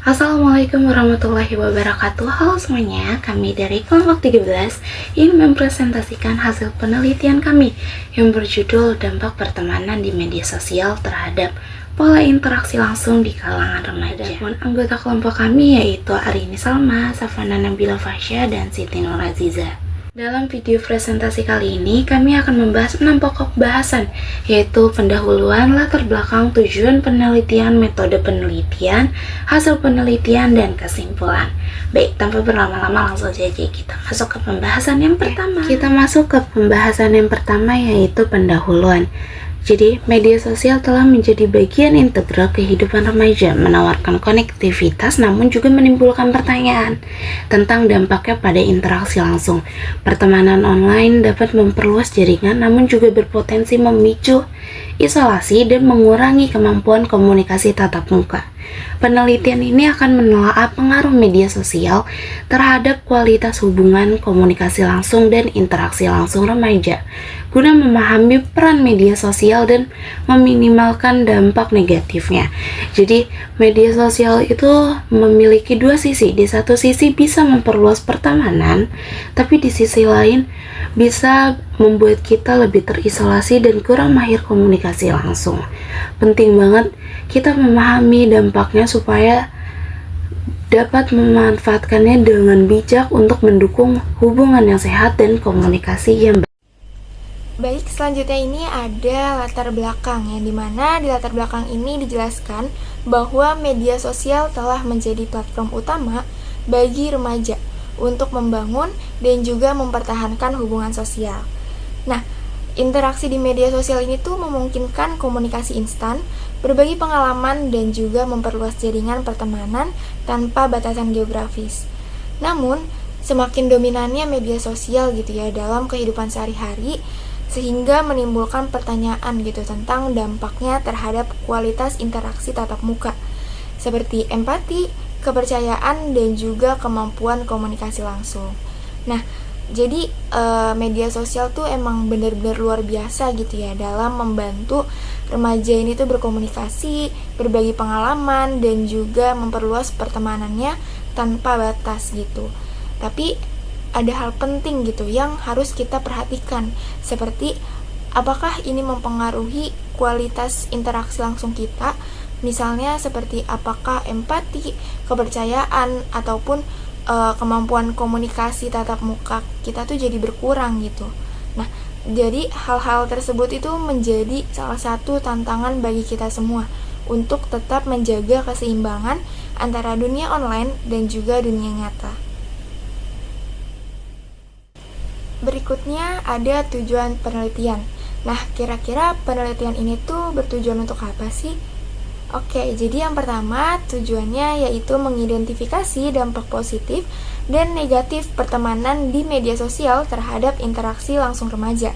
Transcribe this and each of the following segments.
Assalamualaikum warahmatullahi wabarakatuh. Halo semuanya, kami dari kelompok 13 ingin mempresentasikan hasil penelitian kami yang berjudul Dampak Pertemanan di Media Sosial terhadap Pola Interaksi Langsung di Kalangan Remaja. Dan anggota kelompok kami yaitu Arini Salma, Safana Nabila Fasya, dan Siti Nur Aziza. Dalam video presentasi kali ini, kami akan membahas 6 pokok bahasan, yaitu pendahuluan, latar belakang, tujuan penelitian, metode penelitian, hasil penelitian, dan kesimpulan. Baik, tanpa berlama-lama langsung saja kita masuk ke pembahasan yang pertama. Kita masuk ke pembahasan yang pertama, yaitu pendahuluan. Jadi, media sosial telah menjadi bagian integral kehidupan remaja, menawarkan konektivitas namun juga menimbulkan pertanyaan tentang dampaknya pada interaksi langsung. Pertemanan online dapat memperluas jaringan namun juga berpotensi memicu isolasi dan mengurangi kemampuan komunikasi tatap muka. Penelitian ini akan menelaah pengaruh media sosial terhadap kualitas hubungan komunikasi langsung dan interaksi langsung remaja, guna memahami peran media sosial dan meminimalkan dampak negatifnya. Jadi, media sosial itu memiliki dua sisi. Di satu sisi bisa memperluas pertemanan, tapi di sisi lain bisa membuat kita lebih terisolasi dan kurang mahir komunikasi langsung. Penting banget kita memahami dampaknya supaya dapat memanfaatkannya dengan bijak untuk mendukung hubungan yang sehat dan komunikasi yang baik. Baik, selanjutnya ini ada latar belakang, yang dimana di latar belakang ini dijelaskan bahwa media sosial telah menjadi platform utama bagi remaja untuk membangun dan juga mempertahankan hubungan sosial. Nah, interaksi di media sosial ini tuh memungkinkan komunikasi instan, berbagi pengalaman, dan juga memperluas jaringan pertemanan tanpa batasan geografis. Namun, semakin dominannya media sosial gitu ya dalam kehidupan sehari-hari, sehingga menimbulkan pertanyaan gitu tentang dampaknya terhadap kualitas interaksi tatap muka, seperti empati, kepercayaan, dan juga kemampuan komunikasi langsung. Nah, jadi media sosial tuh emang benar-benar luar biasa gitu ya dalam membantu remaja ini tuh berkomunikasi, berbagi pengalaman, dan juga memperluas pertemanannya tanpa batas gitu. Tapi ada hal penting gitu yang harus kita perhatikan, seperti apakah ini mempengaruhi kualitas interaksi langsung kita, misalnya seperti apakah empati, kepercayaan, ataupun kemampuan komunikasi tatap muka kita tuh jadi berkurang gitu. Nah, jadi hal-hal tersebut itu menjadi salah satu tantangan bagi kita semua untuk tetap menjaga keseimbangan antara dunia online dan juga dunia nyata. Berikutnya ada tujuan penelitian. Nah, kira-kira penelitian ini tuh bertujuan untuk apa sih? Oke, jadi yang pertama tujuannya yaitu mengidentifikasi dampak positif dan negatif pertemanan di media sosial terhadap interaksi langsung remaja.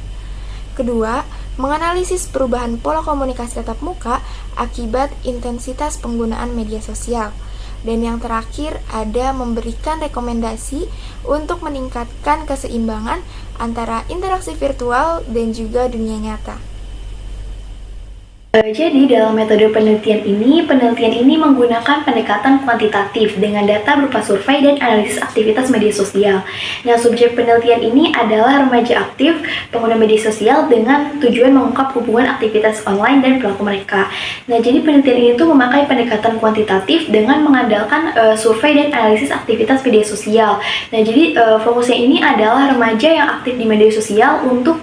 Kedua, menganalisis perubahan pola komunikasi tatap muka akibat intensitas penggunaan media sosial. Dan yang terakhir ada memberikan rekomendasi untuk meningkatkan keseimbangan antara interaksi virtual dan juga dunia nyata. Jadi dalam metode penelitian ini menggunakan pendekatan kuantitatif dengan data berupa survei dan analisis aktivitas media sosial. Nah, subjek penelitian ini adalah remaja aktif pengguna media sosial dengan tujuan mengungkap hubungan aktivitas online dan perilaku mereka. Nah, jadi penelitian ini tuh memakai pendekatan kuantitatif dengan mengandalkan survei dan analisis aktivitas media sosial. Nah, jadi fokusnya ini adalah remaja yang aktif di media sosial untuk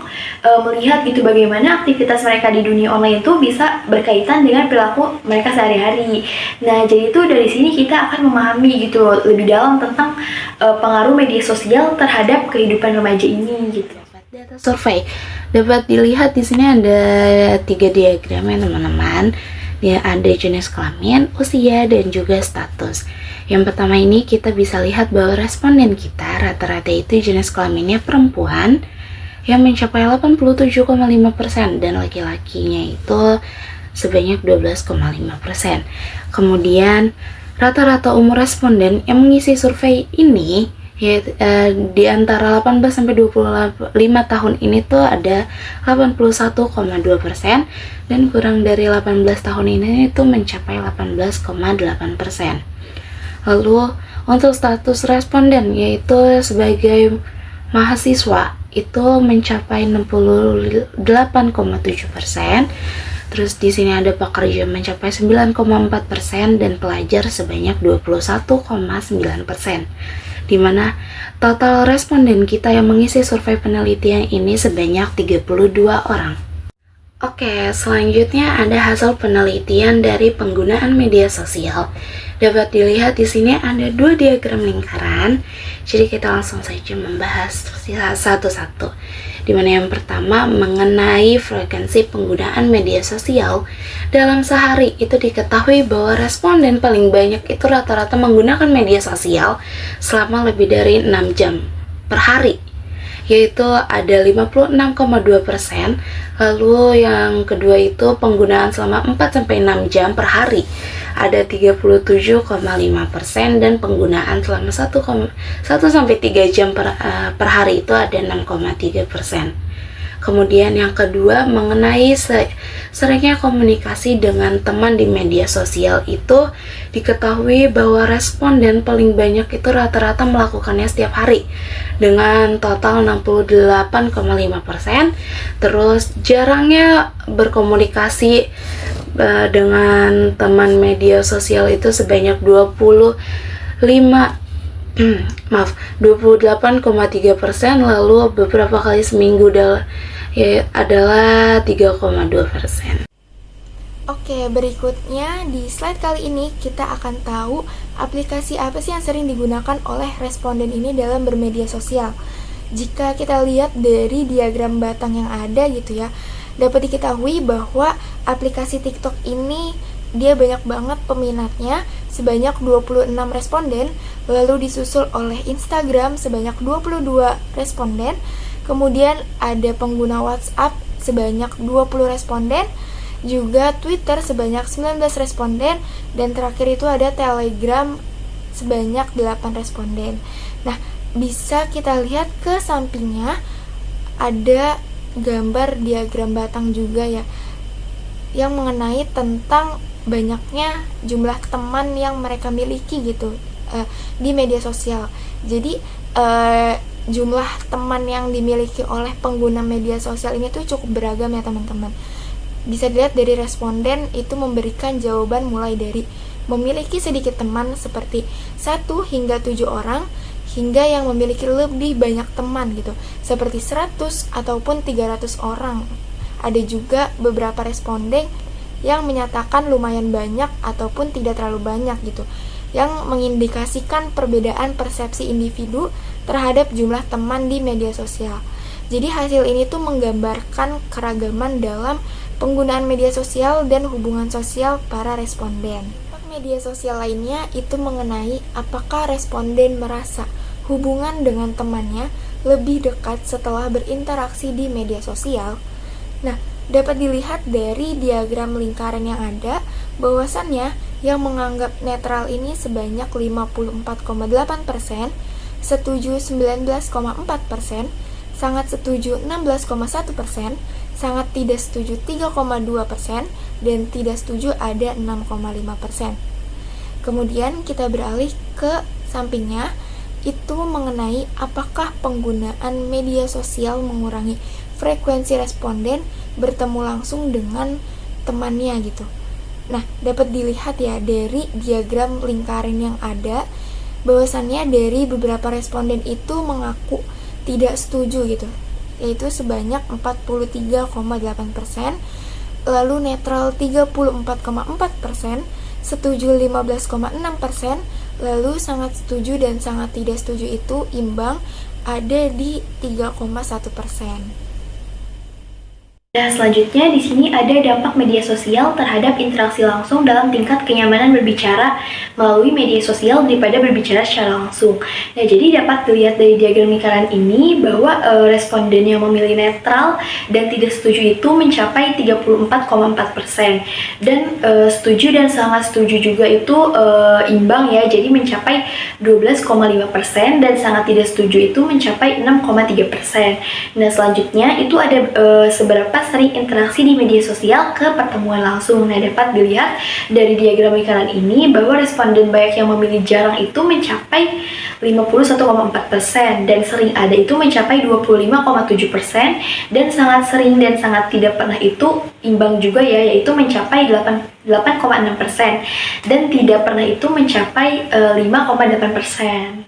melihat gitu bagaimana aktivitas mereka di dunia online itu bisa berkaitan dengan perilaku mereka sehari-hari. Nah, jadi itu dari sini kita akan memahami gitu lebih dalam tentang pengaruh media sosial terhadap kehidupan remaja ini gitu. Data survei dapat dilihat di sini ada 3 diagram ya teman-teman. Ya, ada jenis kelamin, usia, dan juga status. Yang pertama ini kita bisa lihat bahwa responden kita rata-rata itu jenis kelaminnya perempuan yang mencapai 87,5% dan laki-lakinya itu sebanyak 12,5%. Kemudian rata-rata umur responden yang mengisi survei ini di antara 18 sampai 25 tahun ini tuh ada 81,2% dan kurang dari 18 tahun ini itu mencapai 18,8%. Lalu untuk status responden yaitu sebagai mahasiswa itu mencapai 68,7%. Terus di sini ada pekerja mencapai 9,4% dan pelajar sebanyak 21,9%. Di mana total responden kita yang mengisi survei penelitian ini sebanyak 32 orang. Oke, selanjutnya ada hasil penelitian dari penggunaan media sosial. Dapat dilihat di sini ada 2 diagram lingkaran. Jadi kita langsung saja membahas satu-satu. Di mana yang pertama mengenai frekuensi penggunaan media sosial. Dalam sehari itu diketahui bahwa responden paling banyak itu rata-rata menggunakan media sosial selama lebih dari 6 jam per hari, yaitu ada 56,2%. Lalu yang kedua itu penggunaan selama 4-6 jam per hari ada 37,5%, dan penggunaan selama 1-3 jam per hari itu ada 6,3%. Kemudian yang kedua mengenai seringnya komunikasi dengan teman di media sosial, itu diketahui bahwa responden paling banyak itu rata-rata melakukannya setiap hari dengan total 68,5%. Terus jarangnya berkomunikasi dengan teman media sosial itu sebanyak 28,3%, lalu beberapa kali seminggu adalah 3,2%. Oke, berikutnya di slide kali ini kita akan tahu aplikasi apa sih yang sering digunakan oleh responden ini dalam bermedia sosial. Jika kita lihat dari diagram batang yang ada gitu ya, dapat diketahui bahwa aplikasi TikTok ini dia banyak banget peminatnya, sebanyak 26 responden, lalu disusul oleh Instagram sebanyak 22 responden, kemudian ada pengguna WhatsApp sebanyak 20 responden, juga Twitter sebanyak 19 responden, dan terakhir itu ada Telegram sebanyak 8 responden. Nah, bisa kita lihat ke sampingnya ada gambar diagram batang juga ya, yang mengenai tentang banyaknya jumlah teman yang mereka miliki gitu di media sosial. Jadi jumlah teman yang dimiliki oleh pengguna media sosial ini tuh cukup beragam ya teman-teman. Bisa dilihat dari responden itu memberikan jawaban mulai dari memiliki sedikit teman seperti 1 hingga 7 orang, hingga yang memiliki lebih banyak teman gitu, seperti 100 ataupun 300 orang. Ada juga beberapa responden yang menyatakan lumayan banyak ataupun tidak terlalu banyak gitu, yang mengindikasikan perbedaan persepsi individu terhadap jumlah teman di media sosial. Jadi hasil ini tuh menggambarkan keragaman dalam penggunaan media sosial dan hubungan sosial para responden. Media sosial lainnya itu mengenai apakah responden merasa hubungan dengan temannya lebih dekat setelah berinteraksi di media sosial. Nah, dapat dilihat dari diagram lingkaran yang ada, bahwasannya yang menganggap netral ini sebanyak 54,8%, setuju 19,4%, sangat setuju 16,1%, sangat tidak setuju 3,2%, dan tidak setuju ada 6,5%. Kemudian kita beralih ke sampingnya, itu mengenai apakah penggunaan media sosial mengurangi frekuensi responden bertemu langsung dengan temannya gitu. Nah, dapat dilihat ya dari diagram lingkaran yang ada, bahwasannya dari beberapa responden itu mengaku tidak setuju gitu, yaitu sebanyak 43,8%, lalu netral 34,4%, setuju 15,6%, lalu sangat setuju dan sangat tidak setuju itu imbang ada di 3,1%. Nah, selanjutnya di sini ada dampak media sosial terhadap interaksi langsung dalam tingkat kenyamanan berbicara melalui media sosial daripada berbicara secara langsung. Nah, jadi dapat dilihat dari diagram lingkaran ini bahwa responden yang memilih netral dan tidak setuju itu mencapai 34,4%, dan setuju dan sangat setuju juga itu imbang ya, jadi mencapai 12,5%, dan sangat tidak setuju itu mencapai 6,3%. Nah, selanjutnya itu ada seberapa sering interaksi di media sosial ke pertemuan langsung. Nah, dapat dilihat dari diagram di kanan ini bahwa responden banyak yang memilih jarang itu mencapai 51,4% dan sering ada itu mencapai 25,7% dan sangat sering dan sangat tidak pernah itu imbang juga ya, yaitu mencapai 8,6% dan tidak pernah itu mencapai 5,8%.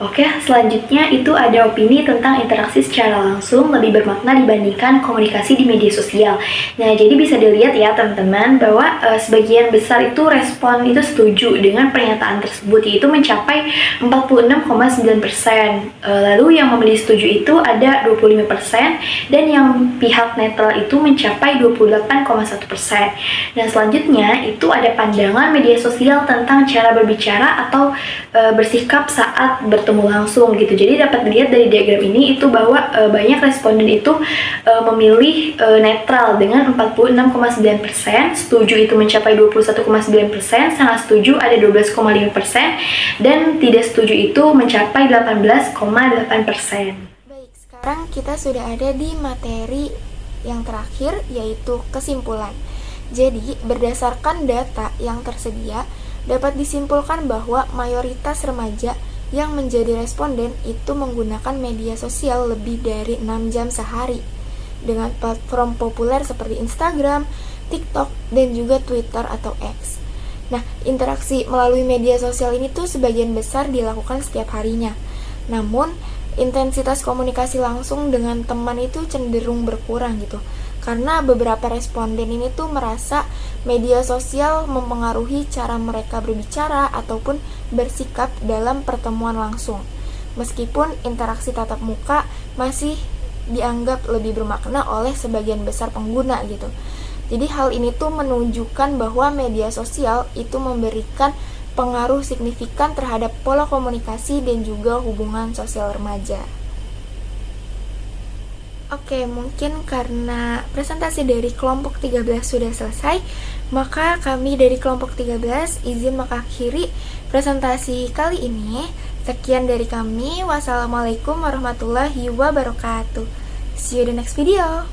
Oke, selanjutnya itu ada opini tentang interaksi secara langsung lebih bermakna dibandingkan komunikasi di media sosial. Nah, jadi bisa dilihat ya teman-teman bahwa sebagian besar itu respon itu setuju dengan pernyataan tersebut, yaitu mencapai 46,9%. Lalu yang memilih setuju itu ada 25% dan yang pihak netral itu mencapai 28,1%. Nah, selanjutnya itu ada pandangan media sosial tentang cara berbicara atau bersikap saat bertemu langsung gitu. Jadi dapat dilihat dari diagram ini itu bahwa banyak responden itu memilih netral dengan 46,9%, setuju itu mencapai 21,9%, sangat setuju ada 12,5% dan tidak setuju itu mencapai 18,8%. Baik, sekarang kita sudah ada di materi yang terakhir, yaitu kesimpulan. Jadi, berdasarkan data yang tersedia, dapat disimpulkan bahwa mayoritas remaja yang menjadi responden itu menggunakan media sosial lebih dari 6 jam sehari dengan platform populer seperti Instagram, TikTok, dan juga Twitter atau X. Nah, interaksi melalui media sosial ini tuh sebagian besar dilakukan setiap harinya. Namun, intensitas komunikasi langsung dengan teman itu cenderung berkurang gitu. Karena beberapa responden ini tuh merasa media sosial mempengaruhi cara mereka berbicara ataupun bersikap dalam pertemuan langsung. Meskipun interaksi tatap muka masih dianggap lebih bermakna oleh sebagian besar pengguna gitu. Jadi hal ini tuh menunjukkan bahwa media sosial itu memberikan pengaruh signifikan terhadap pola komunikasi dan juga hubungan sosial remaja. Oke, mungkin karena presentasi dari kelompok 13 sudah selesai, maka kami dari kelompok 13 izin mengakhiri presentasi kali ini. Sekian dari kami. Wassalamualaikum warahmatullahi wabarakatuh. See you in the next video.